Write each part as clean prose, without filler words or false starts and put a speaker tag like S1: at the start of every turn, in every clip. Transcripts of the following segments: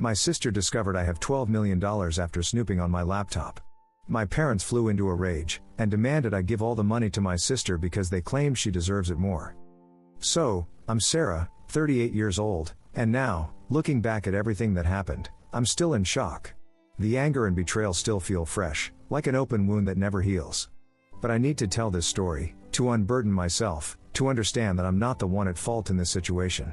S1: My sister discovered I have $12 million after snooping on my laptop. My parents flew into a rage, and demanded I give all the money to my sister because they claim she deserves it more. So, I'm Sarah, 38 years old, and now, looking back at everything that happened, I'm still in shock. The anger and betrayal still feel fresh, like an open wound that never heals. But I need to tell this story, to unburden myself, to understand that I'm not the one at fault in this situation.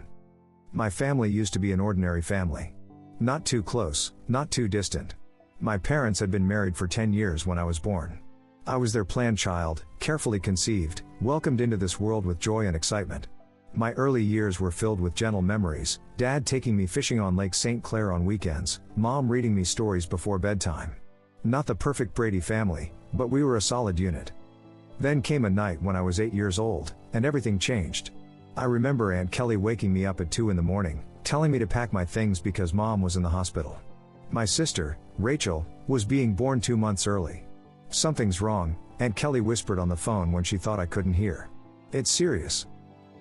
S1: My family used to be an ordinary family. Not too close, not too distant. My parents had been married for 10 years when I was born. I was their planned child, carefully conceived, welcomed into this world with joy and excitement. My early years were filled with gentle memories, Dad taking me fishing on Lake St. Clair on weekends, Mom reading me stories before bedtime. Not the perfect Brady family, but we were a solid unit. Then came a night when I was 8 years old, and everything changed. I remember Aunt Kelly waking me up at 2 in the morning, telling me to pack my things because Mom was in the hospital. My sister, Rachel, was being born 2 months early. Something's wrong, Aunt Kelly whispered on the phone when she thought I couldn't hear. It's serious.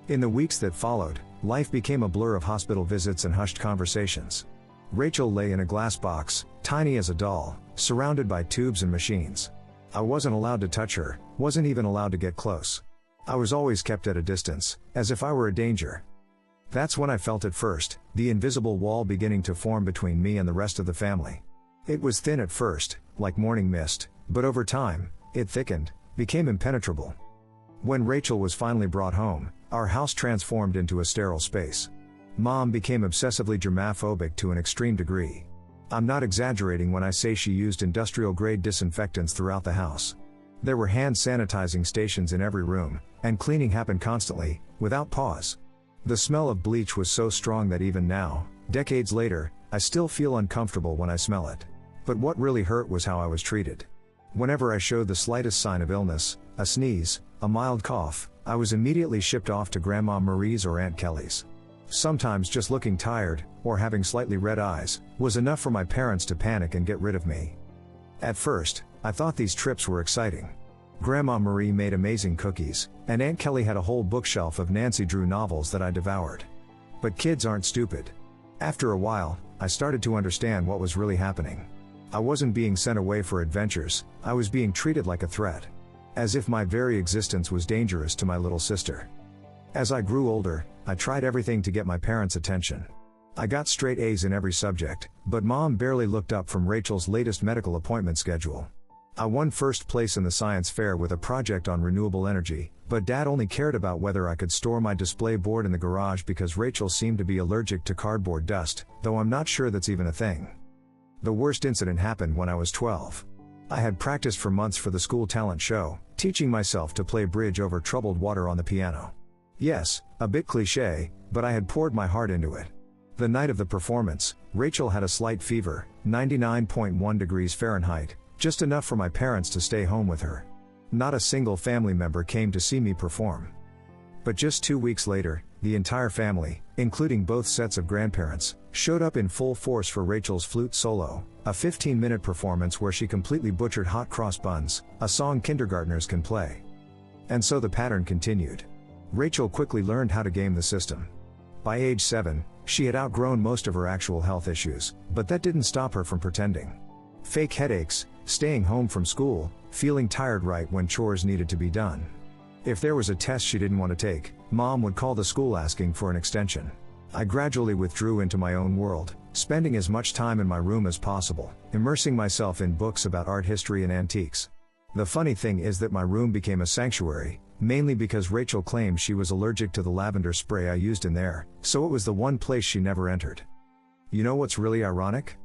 S1: In the weeks that followed, life became a blur of hospital visits and hushed conversations. Rachel lay in a glass box, tiny as a doll, surrounded by tubes and machines. I wasn't allowed to touch her, wasn't even allowed to get close. I was always kept at a distance, as if I were a danger. That's when I felt it first, the invisible wall beginning to form between me and the rest of the family. It was thin at first, like morning mist, but over time, it thickened, became impenetrable. When Rachel was finally brought home, our house transformed into a sterile space. Mom became obsessively germaphobic to an extreme degree. I'm not exaggerating when I say she used industrial-grade disinfectants throughout the house. There were hand sanitizing stations in every room, and cleaning happened constantly, without pause. The smell of bleach was so strong that even now, decades later, I still feel uncomfortable when I smell it. But what really hurt was how I was treated. Whenever I showed the slightest sign of illness, a sneeze, a mild cough, I was immediately shipped off to Grandma Marie's or Aunt Kelly's. Sometimes just looking tired, or having slightly red eyes, was enough for my parents to panic and get rid of me. At first, I thought these trips were exciting. Grandma Marie made amazing cookies, and Aunt Kelly had a whole bookshelf of Nancy Drew novels that I devoured. But kids aren't stupid. After a while, I started to understand what was really happening. I wasn't being sent away for adventures, I was being treated like a threat. As if my very existence was dangerous to my little sister. As I grew older, I tried everything to get my parents' attention. I got straight A's in every subject, but Mom barely looked up from Rachel's latest medical appointment schedule. I won first place in the science fair with a project on renewable energy, but Dad only cared about whether I could store my display board in the garage because Rachel seemed to be allergic to cardboard dust, though I'm not sure that's even a thing. The worst incident happened when I was 12. I had practiced for months for the school talent show, teaching myself to play bridge over troubled water on the piano. Yes, a bit cliché, but I had poured my heart into it. The night of the performance, Rachel had a slight fever, 99.1 degrees Fahrenheit, just enough for my parents to stay home with her. Not a single family member came to see me perform. But just 2 weeks later, the entire family, including both sets of grandparents, showed up in full force for Rachel's flute solo, a 15-minute performance where she completely butchered hot cross buns, a song kindergartners can play. And so the pattern continued. Rachel quickly learned how to game the system. By age 7, she had outgrown most of her actual health issues, but that didn't stop her from pretending. Fake headaches, staying home from school, feeling tired right when chores needed to be done. If there was a test she didn't want to take, Mom would call the school asking for an extension. I gradually withdrew into my own world, spending as much time in my room as possible, immersing myself in books about art history and antiques. The funny thing is that my room became a sanctuary, mainly because Rachel claimed she was allergic to the lavender spray I used in there, so it was the one place she never entered. You know what's really ironic?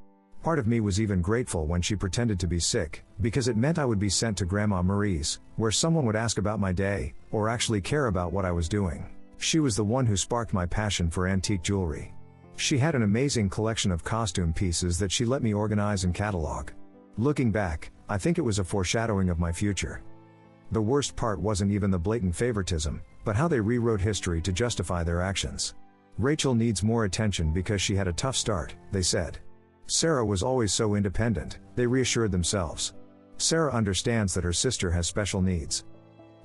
S1: Part of me was even grateful when she pretended to be sick, because it meant I would be sent to Grandma Marie's, where someone would ask about my day, or actually care about what I was doing. She was the one who sparked my passion for antique jewelry. She had an amazing collection of costume pieces that she let me organize and catalog. Looking back, I think it was a foreshadowing of my future. The worst part wasn't even the blatant favoritism, but how they rewrote history to justify their actions. Rachel needs more attention because she had a tough start, they said. Sarah was always so independent, they reassured themselves. Sarah understands that her sister has special needs.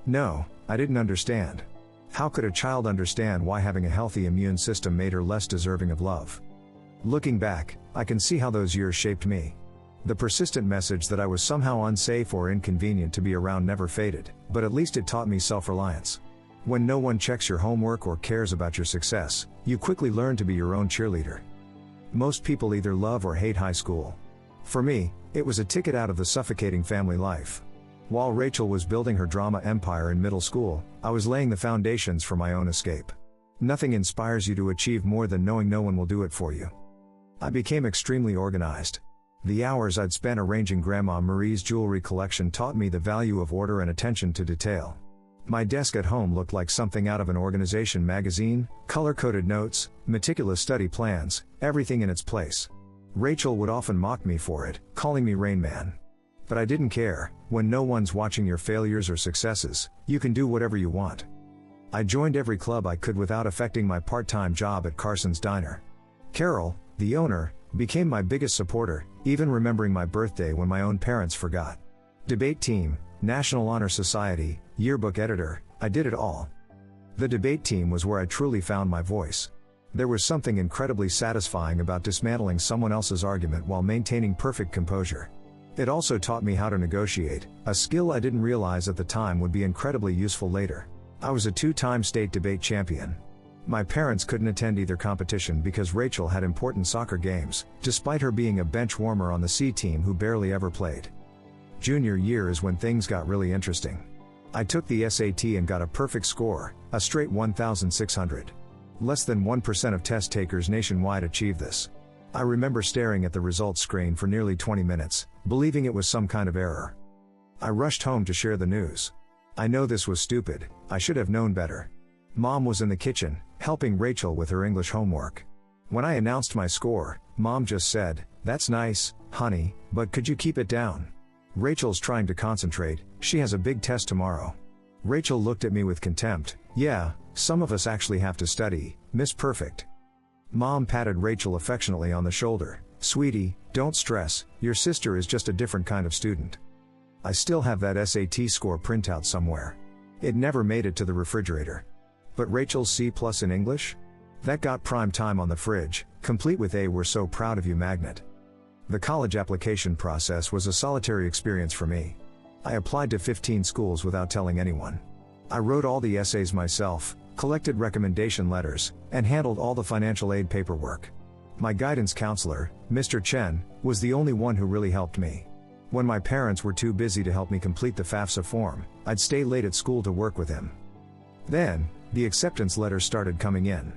S1: No, I didn't understand. How could a child understand why having a healthy immune system made her less deserving of love? Looking back, I can see how those years shaped me. The persistent message that I was somehow unsafe or inconvenient to be around never faded, but at least it taught me self-reliance. When no one checks your homework or cares about your success, you quickly learn to be your own cheerleader. Most people either love or hate high school. For me, it was a ticket out of the suffocating family life. While Rachel was building her drama empire in middle school, I was laying the foundations for my own escape. Nothing inspires you to achieve more than knowing no one will do it for you. I became extremely organized. The hours I'd spent arranging Grandma Marie's jewelry collection taught me the value of order and attention to detail. My desk at home looked like something out of an organization magazine, color-coded notes, meticulous study plans, everything in its place. Rachel would often mock me for it, calling me Rain Man. But I didn't care. When no one's watching your failures or successes, you can do whatever you want. I joined every club I could without affecting my part-time job at Carson's Diner. Carol, the owner, became my biggest supporter, even remembering my birthday when my own parents forgot. Debate team, National Honor Society, yearbook editor, I did it all. The debate team was where I truly found my voice. There was something incredibly satisfying about dismantling someone else's argument while maintaining perfect composure. It also taught me how to negotiate, a skill I didn't realize at the time would be incredibly useful later. I was a 2-time state debate champion. My parents couldn't attend either competition because Rachel had important soccer games, despite her being a bench warmer on the C team who barely ever played. Junior year is when things got really interesting. I took the SAT and got a perfect score, a straight 1,600. Less than 1% of test takers nationwide achieve this. I remember staring at the results screen for nearly 20 minutes, believing it was some kind of error. I rushed home to share the news. I know this was stupid, I should have known better. Mom was in the kitchen, helping Rachel with her English homework. When I announced my score, Mom just said, "That's nice, honey, but could you keep it down? Rachel's trying to concentrate, she has a big test tomorrow." Rachel looked at me with contempt. "Yeah, some of us actually have to study, Miss Perfect." Mom patted Rachel affectionately on the shoulder. "Sweetie, don't stress, your sister is just a different kind of student." I still have that SAT score printout somewhere. It never made it to the refrigerator. But Rachel's C+ in English? That got prime time on the fridge, complete with a "we're so proud of you" magnet. The college application process was a solitary experience for me. I applied to 15 schools without telling anyone. I wrote all the essays myself, collected recommendation letters, and handled all the financial aid paperwork. My guidance counselor, Mr. Chen, was the only one who really helped me. When my parents were too busy to help me complete the FAFSA form, I'd stay late at school to work with him. Then, the acceptance letters started coming in.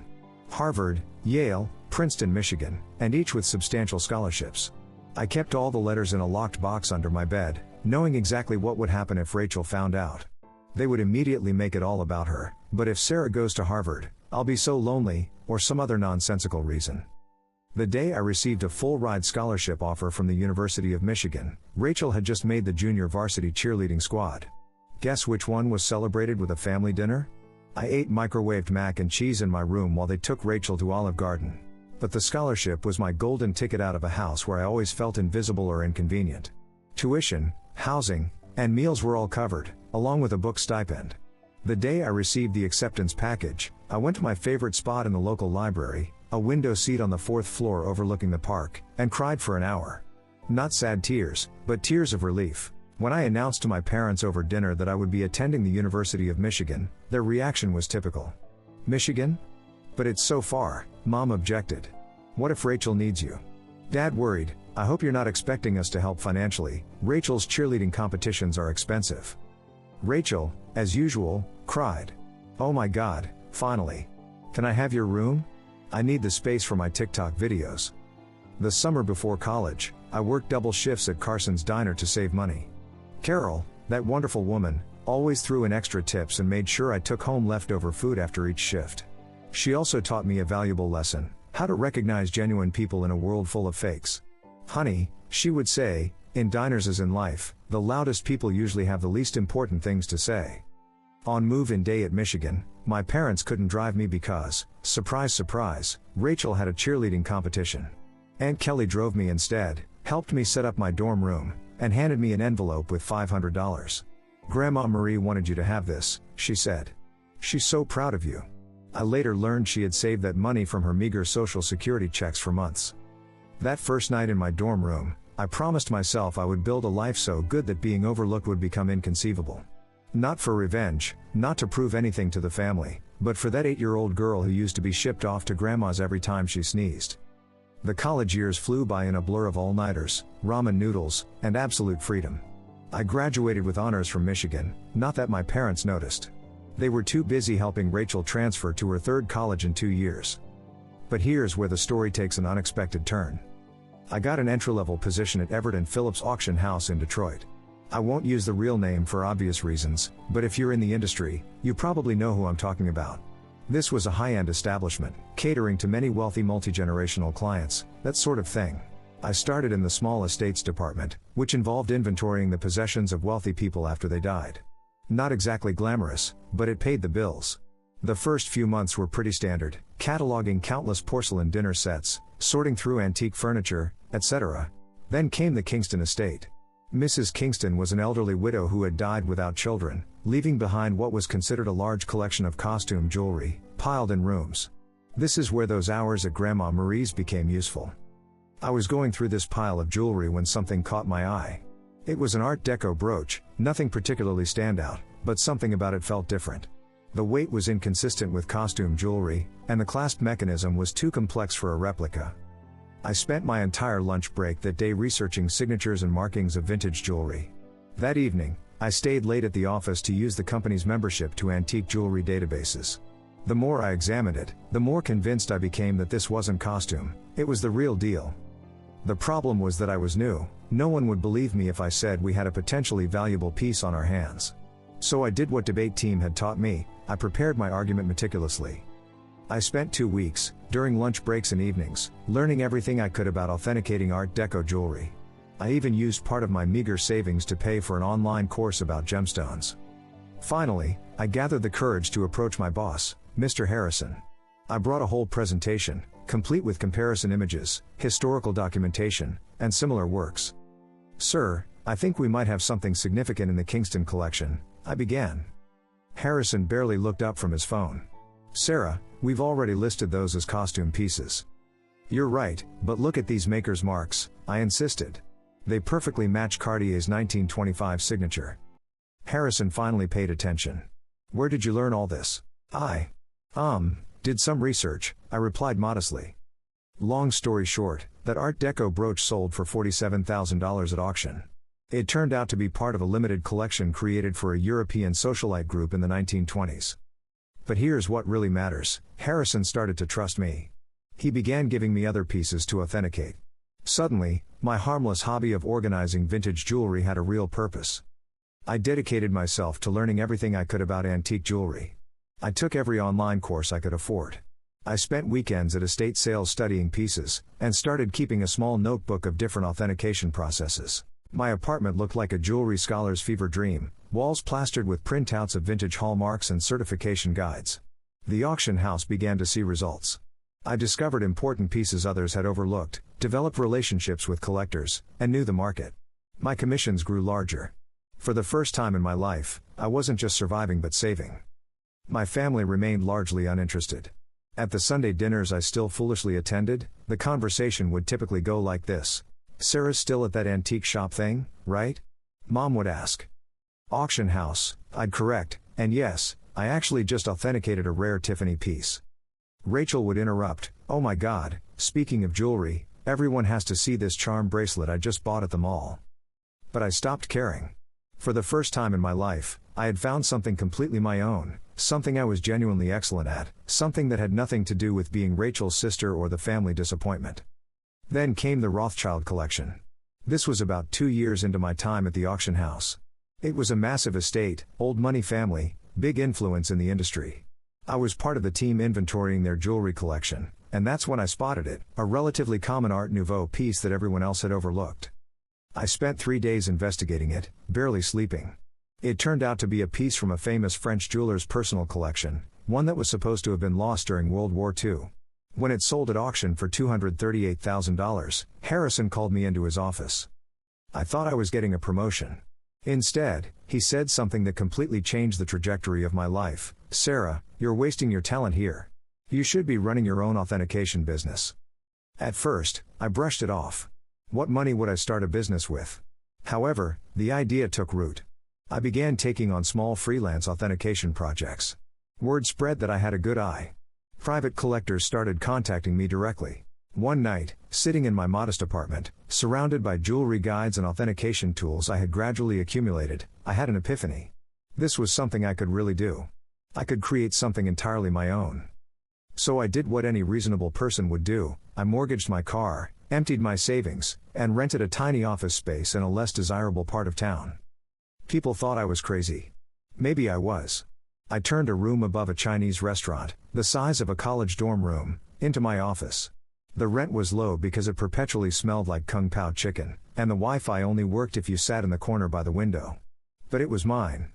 S1: Harvard, Yale, Princeton, Michigan, and each with substantial scholarships. I kept all the letters in a locked box under my bed, knowing exactly what would happen if Rachel found out. They would immediately make it all about her, but if Sarah goes to Harvard, I'll be so lonely, or some other nonsensical reason. The day I received a full-ride scholarship offer from the University of Michigan, Rachel had just made the junior varsity cheerleading squad. Guess which one was celebrated with a family dinner? I ate microwaved mac and cheese in my room while they took Rachel to Olive Garden. But the scholarship was my golden ticket out of a house where I always felt invisible or inconvenient. Tuition, housing, and meals were all covered, along with a book stipend. The day I received the acceptance package, I went to my favorite spot in the local library, a window seat on the 4th floor overlooking the park, and cried for an hour. Not sad tears, but tears of relief. When I announced to my parents over dinner that I would be attending the University of Michigan, their reaction was typical. "Michigan? But it's so far," Mom objected. "What if Rachel needs you?" Dad worried, "I hope you're not expecting us to help financially, Rachel's cheerleading competitions are expensive." Rachel, as usual, cried. "Oh my God, finally. Can I have your room? I need the space for my TikTok videos." The summer before college, I worked double shifts at Carson's Diner to save money. Carol, that wonderful woman, always threw in extra tips and made sure I took home leftover food after each shift. She also taught me a valuable lesson: how to recognize genuine people in a world full of fakes. "Honey," she would say, "in diners as in life, the loudest people usually have the least important things to say." On move-in day at Michigan, my parents couldn't drive me because, surprise surprise, Rachel had a cheerleading competition. Aunt Kelly drove me instead, helped me set up my dorm room, and handed me an envelope with $500. "Grandma Marie wanted you to have this," she said. "She's so proud of you." I later learned she had saved that money from her meager social security checks for months. That first night in my dorm room, I promised myself I would build a life so good that being overlooked would become inconceivable. Not for revenge, not to prove anything to the family, but for that 8-year-old girl who used to be shipped off to grandma's every time she sneezed. The college years flew by in a blur of all-nighters, ramen noodles, and absolute freedom. I graduated with honors from Michigan, not that my parents noticed. They were too busy helping Rachel transfer to her third college in 2 years. But here's where the story takes an unexpected turn. I got an entry-level position at Everett & Phillips auction house in Detroit. I won't use the real name for obvious reasons, but if you're in the industry, you probably know who I'm talking about. This was a high-end establishment, catering to many wealthy multi-generational clients, that sort of thing. I started in the small estates department, which involved inventorying the possessions of wealthy people after they died. Not exactly glamorous, but it paid the bills. The first few months were pretty standard, cataloging countless porcelain dinner sets, sorting through antique furniture, etc. Then came the Kingston estate. Mrs. Kingston was an elderly widow who had died without children, leaving behind what was considered a large collection of costume jewelry, piled in rooms. This is where those hours at Grandma Marie's became useful. I was going through this pile of jewelry when something caught my eye. It was an Art Deco brooch, nothing particularly standout, but something about it felt different. The weight was inconsistent with costume jewelry, and the clasp mechanism was too complex for a replica. I spent my entire lunch break that day researching signatures and markings of vintage jewelry. That evening, I stayed late at the office to use the company's membership to antique jewelry databases. The more I examined it, the more convinced I became that this wasn't costume, it was the real deal. The problem was that I was new, no one would believe me if I said we had a potentially valuable piece on our hands. So I did what debate team had taught me, I prepared my argument meticulously. I spent 2 weeks, during lunch breaks and evenings, learning everything I could about authenticating Art Deco jewelry. I even used part of my meager savings to pay for an online course about gemstones. Finally, I gathered the courage to approach my boss, Mr. Harrison. I brought a whole presentation, complete with comparison images, historical documentation, and similar works. "Sir, I think we might have something significant in the Kingston collection," I began. Harrison barely looked up from his phone. "Sarah, we've already listed those as costume pieces." "You're right, but look at these maker's marks," I insisted. "They perfectly match Cartier's 1925 signature." Harrison finally paid attention. "Where did you learn all this?" I did some research," I replied modestly. Long story short, that Art Deco brooch sold for $47,000 at auction. It turned out to be part of a limited collection created for a European socialite group in the 1920s. But here's what really matters, Harrison started to trust me. He began giving me other pieces to authenticate. Suddenly, my harmless hobby of organizing vintage jewelry had a real purpose. I dedicated myself to learning everything I could about antique jewelry. I took every online course I could afford. I spent weekends at estate sales studying pieces, and started keeping a small notebook of different authentication processes. My apartment looked like a jewelry scholar's fever dream, walls plastered with printouts of vintage hallmarks and certification guides. The auction house began to see results. I discovered important pieces others had overlooked, developed relationships with collectors, and knew the market. My commissions grew larger. For the first time in my life, I wasn't just surviving but saving. My family remained largely uninterested. At the Sunday dinners I still foolishly attended, the conversation would typically go like this: "Sarah's still at that antique shop thing, right?" Mom would ask. "Auction house," I'd correct, and yes, I actually just authenticated a rare Tiffany piece. Rachel would interrupt, "Oh my God, speaking of jewelry, everyone has to see this charm bracelet I just bought at the mall." But I stopped caring. For the first time in my life, I had found something completely my own, something I was genuinely excellent at, something that had nothing to do with being Rachel's sister or the family disappointment. Then came the Rothschild collection. This was about 2 years into my time at the auction house. It was a massive estate, old money family, big influence in the industry. I was part of the team inventorying their jewelry collection, and that's when I spotted it, a relatively common Art Nouveau piece that everyone else had overlooked. I spent 3 days investigating it, barely sleeping. It turned out to be a piece from a famous French jeweler's personal collection, one that was supposed to have been lost during World War II. When it sold at auction for $238,000, Harrison called me into his office. I thought I was getting a promotion. Instead, he said something that completely changed the trajectory of my life: "Sarah, you're wasting your talent here. You should be running your own authentication business. At first, I brushed it off. What money would I start a business with? However, the idea took root. I began taking on small freelance authentication projects. Word spread that I had a good eye. Private collectors started contacting me directly. One night, sitting in my modest apartment, surrounded by jewelry guides and authentication tools I had gradually accumulated, I had an epiphany. This was something I could really do. I could create something entirely my own. So I did what any reasonable person would do. I mortgaged my car, emptied my savings, and rented a tiny office space in a less desirable part of town. People thought I was crazy. Maybe I was. I turned a room above a Chinese restaurant, the size of a college dorm room, into my office. The rent was low because it perpetually smelled like Kung Pao chicken, and the Wi-Fi only worked if you sat in the corner by the window. But it was mine.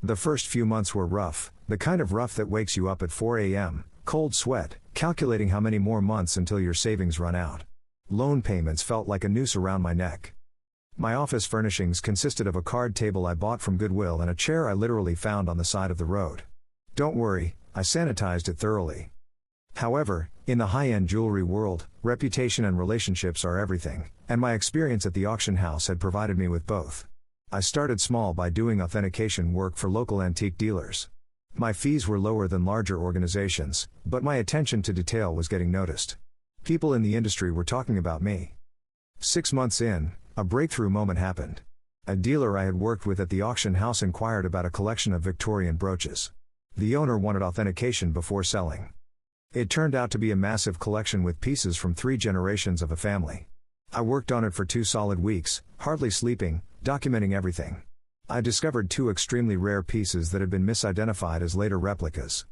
S1: The first few months were rough, the kind of rough that wakes you up at 4 a.m., cold sweat, calculating how many more months until your savings run out. Loan payments felt like a noose around my neck. My office furnishings consisted of a card table I bought from Goodwill and a chair I literally found on the side of the road. Don't worry, I sanitized it thoroughly. However, in the high-end jewelry world, reputation and relationships are everything, and my experience at the auction house had provided me with both. I started small by doing authentication work for local antique dealers. My fees were lower than larger organizations, but my attention to detail was getting noticed. People in the industry were talking about me. 6 months in, a breakthrough moment happened. A dealer I had worked with at the auction house inquired about a collection of Victorian brooches. The owner wanted authentication before selling. It turned out to be a massive collection with pieces from 3 generations of a family. I worked on it for 2 solid weeks, hardly sleeping, documenting everything. I discovered 2 extremely rare pieces that had been misidentified as later replicas.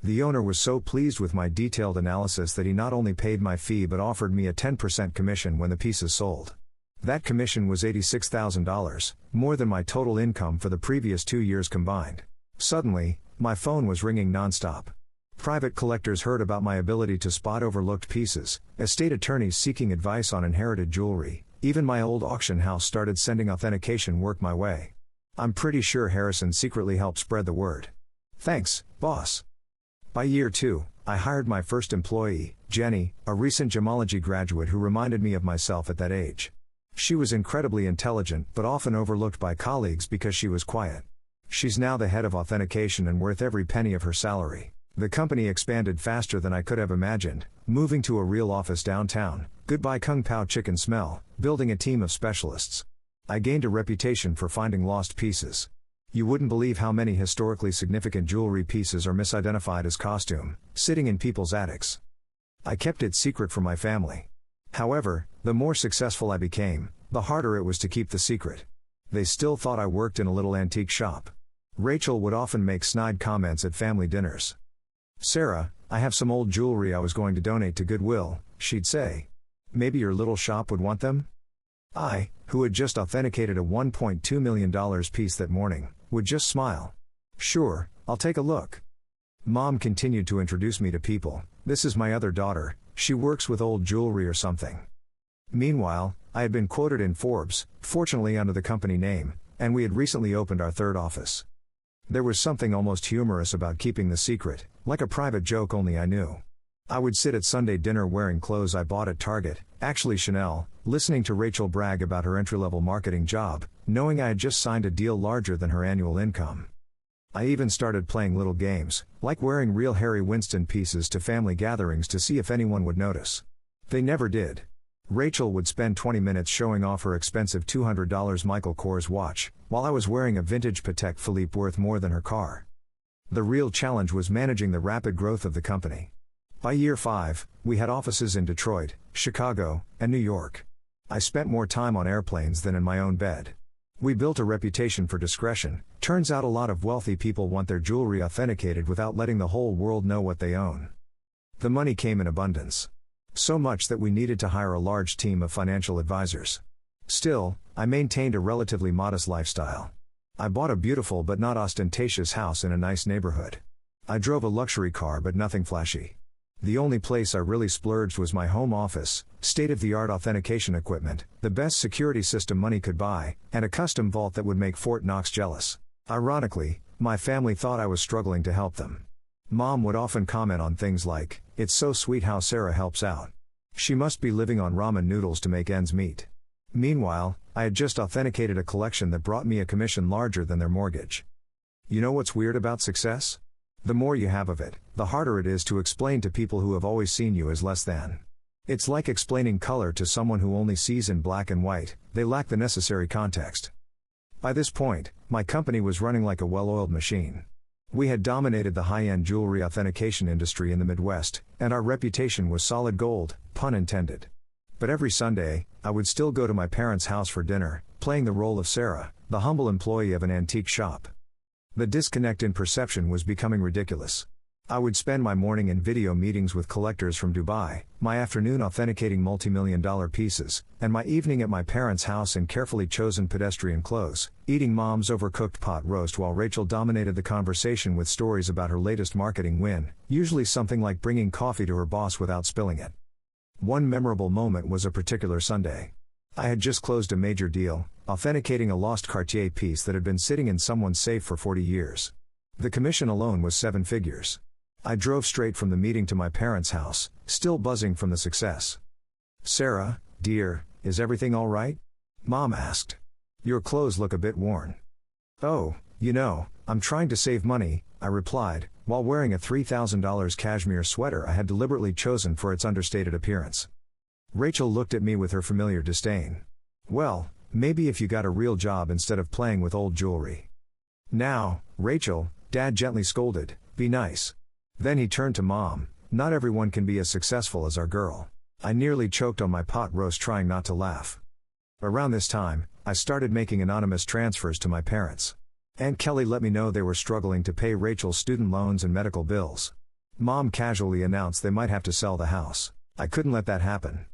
S1: The owner was so pleased with my detailed analysis that he not only paid my fee but offered me a 10% commission when the pieces sold. That commission was $86,000, more than my total income for the previous 2 years combined. Suddenly, my phone was ringing nonstop. Private collectors heard about my ability to spot overlooked pieces, estate attorneys seeking advice on inherited jewelry, even my old auction house started sending authentication work my way. I'm pretty sure Harrison secretly helped spread the word. Thanks, boss. By year 2, I hired my first employee, Jenny, a recent gemology graduate who reminded me of myself at that age. She was incredibly intelligent but often overlooked by colleagues because she was quiet. She's now the head of authentication and worth every penny of her salary. The company expanded faster than I could have imagined, moving to a real office downtown, goodbye Kung Pao chicken smell, building a team of specialists. I gained a reputation for finding lost pieces. You wouldn't believe how many historically significant jewelry pieces are misidentified as costume, sitting in people's attics. I kept it secret from my family. However, the more successful I became, the harder it was to keep the secret. They still thought I worked in a little antique shop. Rachel would often make snide comments at family dinners. "Sarah, I have some old jewelry I was going to donate to Goodwill," she'd say. "Maybe your little shop would want them?" I, who had just authenticated a $1.2 million piece that morning, would just smile. "Sure, I'll take a look." Mom continued to introduce me to people. "This is my other daughter, she works with old jewelry or something." Meanwhile, I had been quoted in Forbes, fortunately under the company name, and we had recently opened our 3rd office. There was something almost humorous about keeping the secret, like a private joke only I knew. I would sit at Sunday dinner wearing clothes I bought at Target, actually Chanel, listening to Rachel brag about her entry-level marketing job, knowing I had just signed a deal larger than her annual income. I even started playing little games, like wearing real Harry Winston pieces to family gatherings to see if anyone would notice. They never did. Rachel would spend 20 minutes showing off her expensive $200 Michael Kors watch, while I was wearing a vintage Patek Philippe worth more than her car. The real challenge was managing the rapid growth of the company. By year 5, we had offices in Detroit, Chicago, and New York. I spent more time on airplanes than in my own bed. We built a reputation for discretion. Turns out a lot of wealthy people want their jewelry authenticated without letting the whole world know what they own. The money came in abundance. So much that we needed to hire a large team of financial advisors. Still, I maintained a relatively modest lifestyle. I bought a beautiful but not ostentatious house in a nice neighborhood. I drove a luxury car but nothing flashy. The only place I really splurged was my home office, state-of-the-art authentication equipment, the best security system money could buy, and a custom vault that would make Fort Knox jealous. Ironically, my family thought I was struggling to help them. Mom would often comment on things like, "It's so sweet how Sarah helps out. She must be living on ramen noodles to make ends meet." Meanwhile, I had just authenticated a collection that brought me a commission larger than their mortgage. You know what's weird about success? The more you have of it, the harder it is to explain to people who have always seen you as less than. It's like explaining color to someone who only sees in black and white. They lack the necessary context. By this point, my company was running like a well-oiled machine. We had dominated the high-end jewelry authentication industry in the Midwest, and our reputation was solid gold, pun intended. But every Sunday, I would still go to my parents' house for dinner, playing the role of Sarah, the humble employee of an antique shop. The disconnect in perception was becoming ridiculous. I would spend my morning in video meetings with collectors from Dubai, my afternoon authenticating multi-million-dollar pieces, and my evening at my parents' house in carefully chosen pedestrian clothes, eating Mom's overcooked pot roast while Rachel dominated the conversation with stories about her latest marketing win, usually something like bringing coffee to her boss without spilling it. One memorable moment was a particular Sunday. I had just closed a major deal, authenticating a lost Cartier piece that had been sitting in someone's safe for 40 years. The commission alone was 7 figures. I drove straight from the meeting to my parents' house, still buzzing from the success. "Sarah, dear, is everything all right?" Mom asked. "Your clothes look a bit worn." "Oh, I'm trying to save money," I replied, while wearing a $3,000 cashmere sweater I had deliberately chosen for its understated appearance. Rachel looked at me with her familiar disdain. "Well, maybe if you got a real job instead of playing with old jewelry." "Now, Rachel," Dad gently scolded, "be nice." Then he turned to Mom, "Not everyone can be as successful as our girl." I nearly choked on my pot roast trying not to laugh. Around this time, I started making anonymous transfers to my parents. Aunt Kelly let me know they were struggling to pay Rachel's student loans and medical bills. Mom casually announced they might have to sell the house. I couldn't let that happen.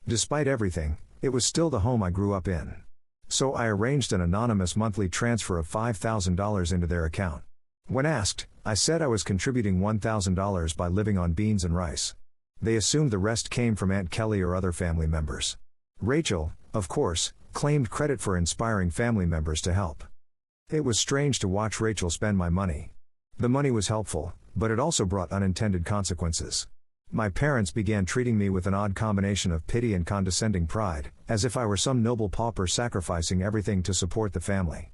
S1: Despite everything, it was still the home I grew up in. So I arranged an anonymous monthly transfer of $5,000 into their account. When asked, I said I was contributing $1,000 by living on beans and rice. They assumed the rest came from Aunt Kelly or other family members. Rachel, of course, claimed credit for inspiring family members to help. It was strange to watch Rachel spend my money. The money was helpful, but it also brought unintended consequences. My parents began treating me with an odd combination of pity and condescending pride, as if I were some noble pauper sacrificing everything to support the family.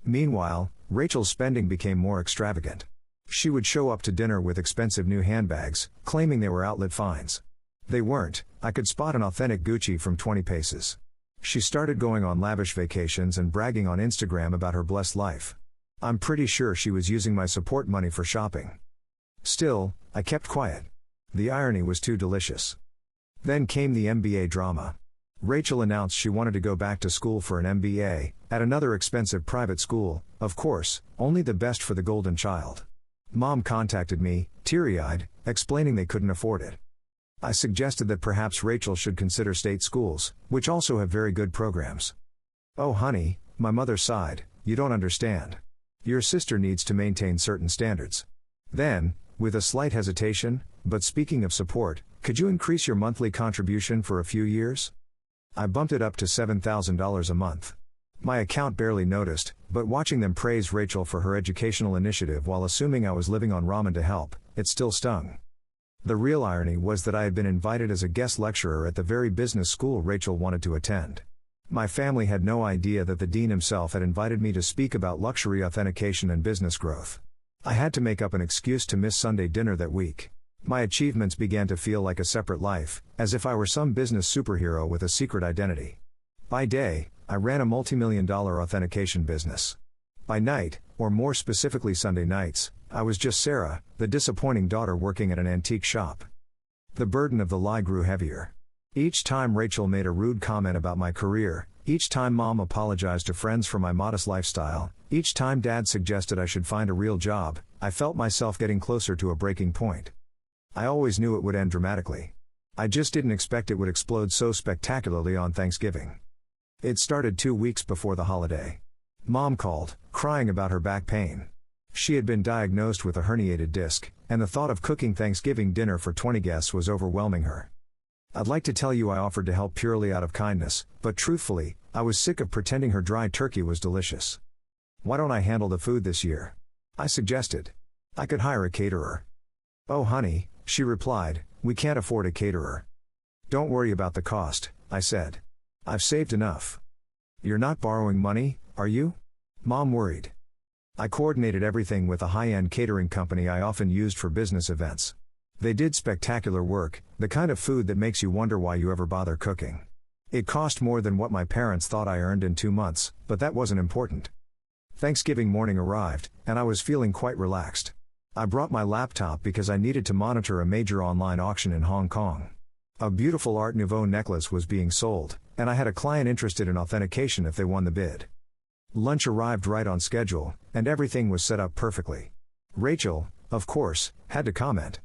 S1: Meanwhile, Rachel's spending became more extravagant. She would show up to dinner with expensive new handbags, claiming they were outlet finds. They weren't. I could spot an authentic Gucci from 20 paces. She started going on lavish vacations and bragging on Instagram about her blessed life. I'm pretty sure she was using my support money for shopping. Still, I kept quiet. The irony was too delicious. Then came the MBA drama. Rachel announced she wanted to go back to school for an MBA, at another expensive private school, of course, only the best for the golden child. Mom contacted me, teary-eyed, explaining they couldn't afford it. I suggested that perhaps Rachel should consider state schools, which also have very good programs. "Oh honey," my mother sighed, "you don't understand. Your sister needs to maintain certain standards." Then, with a slight hesitation, "But speaking of support, could you increase your monthly contribution for a few years?" I bumped it up to $7,000 a month. My account barely noticed, but watching them praise Rachel for her educational initiative while assuming I was living on ramen to help, it still stung. The real irony was that I had been invited as a guest lecturer at the very business school Rachel wanted to attend. My family had no idea that the dean himself had invited me to speak about luxury authentication and business growth. I had to make up an excuse to miss Sunday dinner that week. My achievements began to feel like a separate life, as if I were some business superhero with a secret identity. By day, I ran a multi-million-dollar authentication business. By night, or more specifically Sunday nights, I was just Sarah, the disappointing daughter working at an antique shop. The burden of the lie grew heavier. Each time Rachel made a rude comment about my career, each time Mom apologized to friends for my modest lifestyle, each time Dad suggested I should find a real job, I felt myself getting closer to a breaking point. I always knew it would end dramatically. I just didn't expect it would explode so spectacularly on Thanksgiving. It started 2 weeks before the holiday. Mom called, crying about her back pain. She had been diagnosed with a herniated disc, and the thought of cooking Thanksgiving dinner for 20 guests was overwhelming her. I'd like to tell you I offered to help purely out of kindness, but truthfully, I was sick of pretending her dry turkey was delicious. "Why don't I handle the food this year?" I suggested. "I could hire a caterer. "Oh honey," she replied, "we can't afford a caterer." "Don't worry about the cost," I said. "I've saved enough." "You're not borrowing money, are you?" Mom worried. I coordinated everything with a high-end catering company I often used for business events. They did spectacular work, the kind of food that makes you wonder why you ever bother cooking. It cost more than what my parents thought I earned in 2 months, but that wasn't important. Thanksgiving morning arrived, and I was feeling quite relaxed. I brought my laptop because I needed to monitor a major online auction in Hong Kong. A beautiful Art Nouveau necklace was being sold, and I had a client interested in authentication if they won the bid. Lunch arrived right on schedule, and everything was set up perfectly. Rachel, of course, had to comment.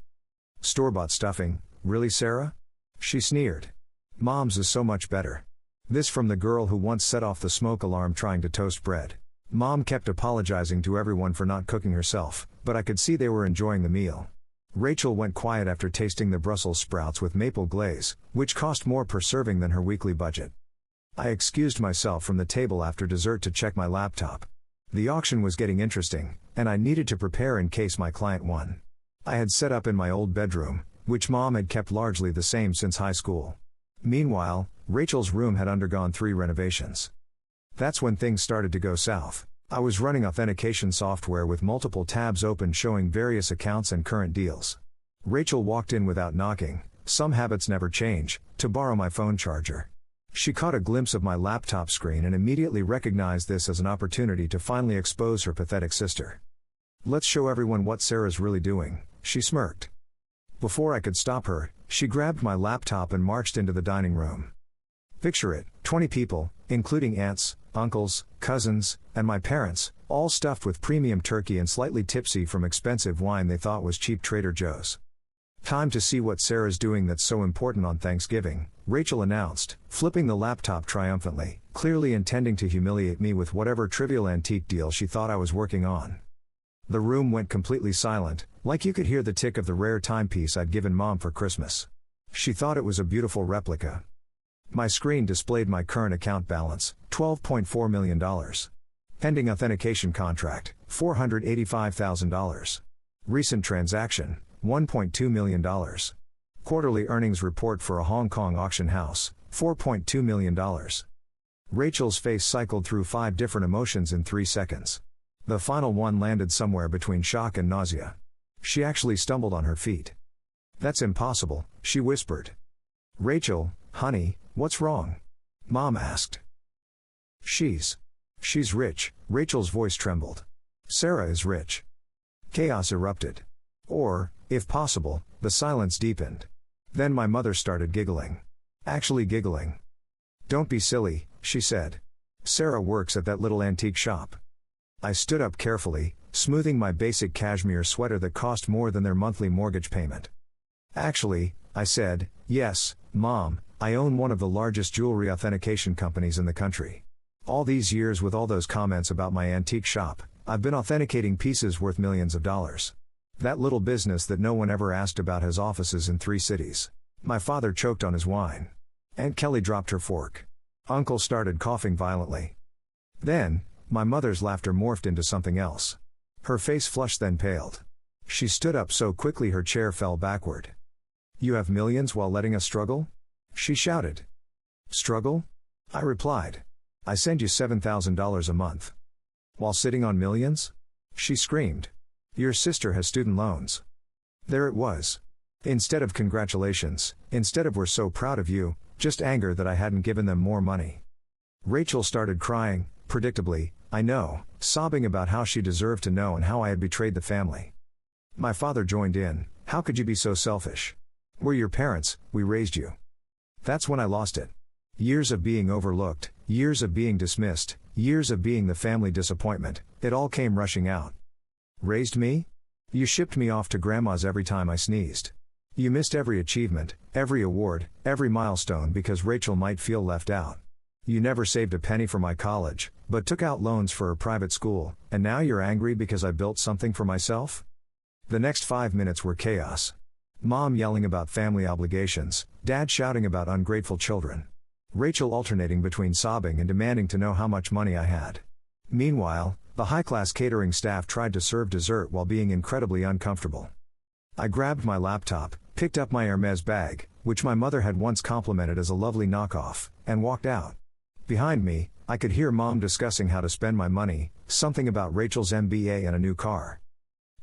S1: "Store-bought stuffing, really, Sarah?" She sneered. "Mom's is so much better." This from the girl who once set off the smoke alarm trying to toast bread. Mom kept apologizing to everyone for not cooking herself, but I could see they were enjoying the meal. Rachel went quiet after tasting the Brussels sprouts with maple glaze, which cost more per serving than her weekly budget. I excused myself from the table after dessert to check my laptop. The auction was getting interesting, and I needed to prepare in case my client won. I had set up in my old bedroom, which Mom had kept largely the same since high school. Meanwhile, Rachel's room had undergone 3 renovations. That's when things started to go south. I was running authentication software with multiple tabs open showing various accounts and current deals. Rachel walked in without knocking, some habits never change, to borrow my phone charger. She caught a glimpse of my laptop screen and immediately recognized this as an opportunity to finally expose her pathetic sister. "Let's show everyone what Sarah's really doing," she smirked. Before I could stop her, she grabbed my laptop and marched into the dining room. Picture it, 20 people, including aunts, uncles, cousins, and my parents, all stuffed with premium turkey and slightly tipsy from expensive wine they thought was cheap Trader Joe's. "Time to see what Sarah's doing that's so important on Thanksgiving," Rachel announced, flipping the laptop triumphantly, clearly intending to humiliate me with whatever trivial antique deal she thought I was working on. The room went completely silent, like you could hear the tick of the rare timepiece I'd given Mom for Christmas. She thought it was a beautiful replica. My screen displayed my current account balance, $12.4 million. Pending authentication contract, $485,000. Recent transaction, $1.2 million. Quarterly earnings report for a Hong Kong auction house, $4.2 million. Rachel's face cycled through 5 different emotions in 3 seconds. The final one landed somewhere between shock and nausea. She actually stumbled on her feet. "That's impossible," she whispered. "Rachel, honey, what's wrong?" Mom asked. She's rich," Rachel's voice trembled. "Sarah is rich." Chaos erupted. Or, if possible, the silence deepened. Then my mother started giggling. Actually giggling. "Don't be silly," she said. "Sarah works at that little antique shop." I stood up carefully, smoothing my basic cashmere sweater that cost more than their monthly mortgage payment. "Actually," I said, "yes, Mom, I own one of the largest jewelry authentication companies in the country. All these years with all those comments about my antique shop, I've been authenticating pieces worth millions of dollars. That little business that no one ever asked about has offices in 3 cities. My father choked on his wine. Aunt Kelly dropped her fork. Uncle started coughing violently. Then, my mother's laughter morphed into something else. Her face flushed then paled. She stood up so quickly her chair fell backward. "You have millions while letting us struggle?" she shouted. "Struggle?" I replied. "I send you $7,000 a month. While sitting on millions?" she screamed. "Your sister has student loans." There it was. Instead of congratulations, instead of "we're so proud of you," just anger that I hadn't given them more money. Rachel started crying, predictably, I know, sobbing about how she deserved to know and how I had betrayed the family. My father joined in. "How could you be so selfish? We're your parents, we raised you." That's when I lost it. Years of being overlooked, years of being dismissed, years of being the family disappointment, it all came rushing out. "Raised me? You shipped me off to grandma's every time I sneezed. You missed every achievement, every award, every milestone because Rachel might feel left out. You never saved a penny for my college, but took out loans for a private school, and now you're angry because I built something for myself?" The next 5 minutes were chaos. Mom yelling about family obligations, Dad shouting about ungrateful children. Rachel alternating between sobbing and demanding to know how much money I had. Meanwhile, the high-class catering staff tried to serve dessert while being incredibly uncomfortable. I grabbed my laptop, picked up my Hermes bag, which my mother had once complimented as a lovely knockoff, and walked out. Behind me, I could hear Mom discussing how to spend my money, something about Rachel's MBA and a new car.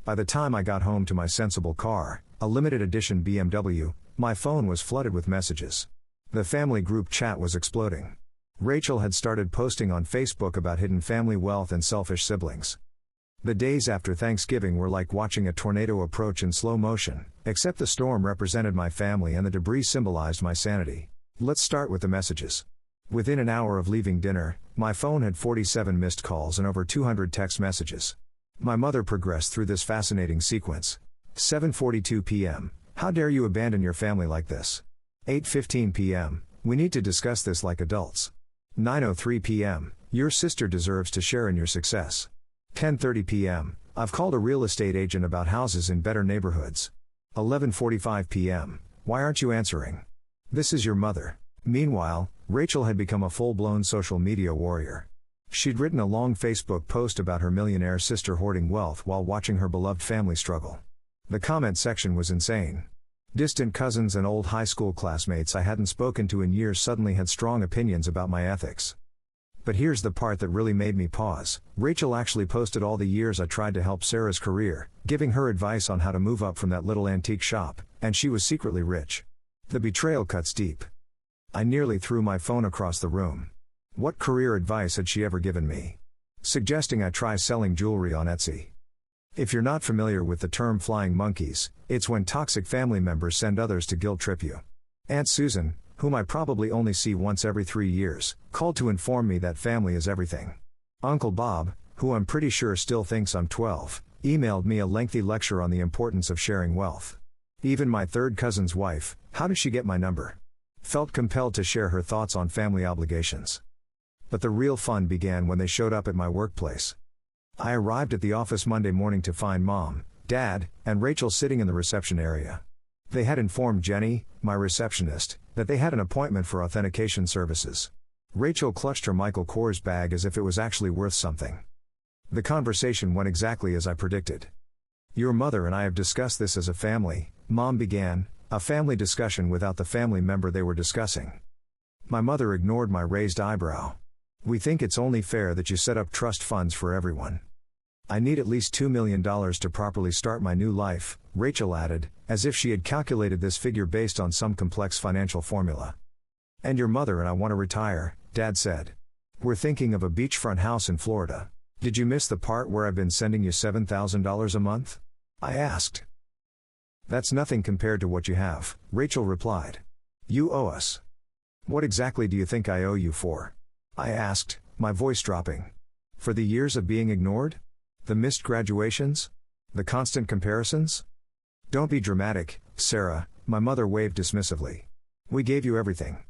S1: By the time I got home to my sensible car, a limited edition BMW, my phone was flooded with messages. The family group chat was exploding. Rachel had started posting on Facebook about hidden family wealth and selfish siblings. The days after Thanksgiving were like watching a tornado approach in slow motion, except the storm represented my family and the debris symbolized my sanity. Let's start with the messages. Within an hour of leaving dinner, my phone had 47 missed calls and over 200 text messages. My mother progressed through this fascinating sequence. 7:42 p.m. How dare you abandon your family like this? 8:15 p.m. We need to discuss this like adults. 9:03 p.m. Your sister deserves to share in your success. 10:30 p.m. I've called a real estate agent about houses in better neighborhoods. 11:45 p.m. Why aren't you answering? This is your mother. Meanwhile, Rachel had become a full-blown social media warrior. She'd written a long Facebook post about her millionaire sister hoarding wealth while watching her beloved family struggle. The comment section was insane. Distant cousins and old high school classmates I hadn't spoken to in years suddenly had strong opinions about my ethics. But here's the part that really made me pause. Rachel actually posted all the years I tried to help Sarah's career, giving her advice on how to move up from that little antique shop, and she was secretly rich. The betrayal cuts deep. I nearly threw my phone across the room. What career advice had she ever given me? Suggesting I try selling jewelry on Etsy. If you're not familiar with the term flying monkeys, it's when toxic family members send others to guilt trip you. Aunt Susan, whom I probably only see once every 3 years, called to inform me that family is everything. Uncle Bob, who I'm pretty sure still thinks I'm 12, emailed me a lengthy lecture on the importance of sharing wealth. Even my third cousin's wife, how did she get my number? Felt compelled to share her thoughts on family obligations. But the real fun began when they showed up at my workplace. I arrived at the office Monday morning to find Mom, Dad, and Rachel sitting in the reception area. They had informed Jenny, my receptionist, that they had an appointment for authentication services. Rachel clutched her Michael Kors bag as if it was actually worth something. The conversation went exactly as I predicted. Your mother and I have discussed this as a family, Mom began, a family discussion without the family member they were discussing. My mother ignored my raised eyebrow. We think it's only fair that you set up trust funds for everyone. I need at least $2 million to properly start my new life, Rachel added, as if she had calculated this figure based on some complex financial formula. And your mother and I want to retire, Dad said. We're thinking of a beachfront house in Florida. Did you miss the part where I've been sending you $7,000 a month? I asked. That's nothing compared to what you have, Rachel replied. You owe us. What exactly do you think I owe you for? I asked, my voice dropping. For the years of being ignored? The missed graduations? The constant comparisons? Don't be dramatic, Sarah, my mother waved dismissively. We gave you everything.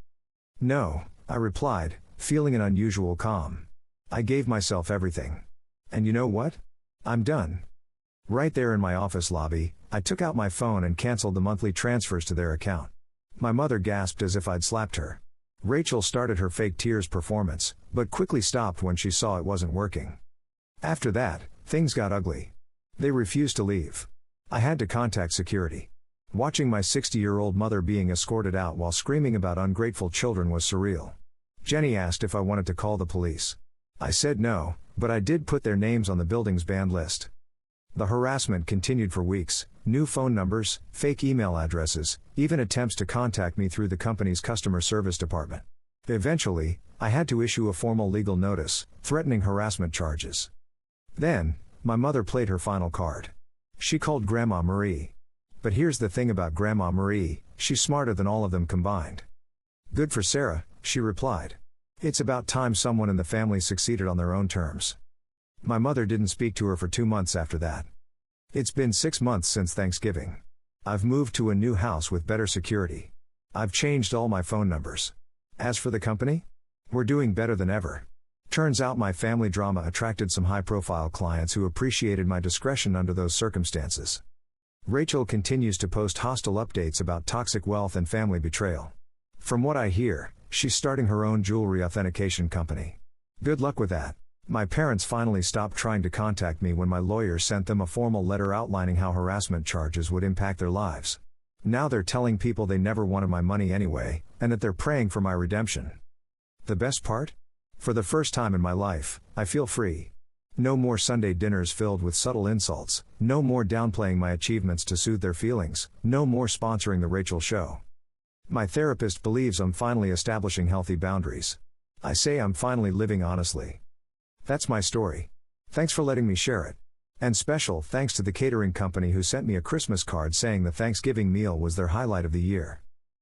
S1: No, I replied, feeling an unusual calm. I gave myself everything. And you know what? I'm done. Right there in my office lobby, I took out my phone and canceled the monthly transfers to their account. My mother gasped as if I'd slapped her. Rachel started her fake tears performance, but quickly stopped when she saw it wasn't working. After that, things got ugly. They refused to leave. I had to contact security. Watching my 60-year-old mother being escorted out while screaming about ungrateful children was surreal. Jenny asked if I wanted to call the police. I said no, but I did put their names on the building's banned list. The harassment continued for weeks, new phone numbers, fake email addresses, even attempts to contact me through the company's customer service department. Eventually, I had to issue a formal legal notice, threatening harassment charges. Then, my mother played her final card. She called Grandma Marie. But here's the thing about Grandma Marie, she's smarter than all of them combined. Good for Sarah, she replied. It's about time someone in the family succeeded on their own terms. My mother didn't speak to her for 2 months after that. It's been 6 months since Thanksgiving. I've moved to a new house with better security. I've changed all my phone numbers. As for the company? We're doing better than ever. Turns out my family drama attracted some high-profile clients who appreciated my discretion under those circumstances. Rachel continues to post hostile updates about toxic wealth and family betrayal. From what I hear, she's starting her own jewelry authentication company. Good luck with that. My parents finally stopped trying to contact me when my lawyer sent them a formal letter outlining how harassment charges would impact their lives. Now they're telling people they never wanted my money anyway, and that they're praying for my redemption. The best part? For the first time in my life, I feel free. No more Sunday dinners filled with subtle insults, no more downplaying my achievements to soothe their feelings, no more sponsoring the Rachel Show. My therapist believes I'm finally establishing healthy boundaries. I say I'm finally living honestly. That's my story. Thanks for letting me share it. And special thanks to the catering company who sent me a Christmas card saying the Thanksgiving meal was their highlight of the year.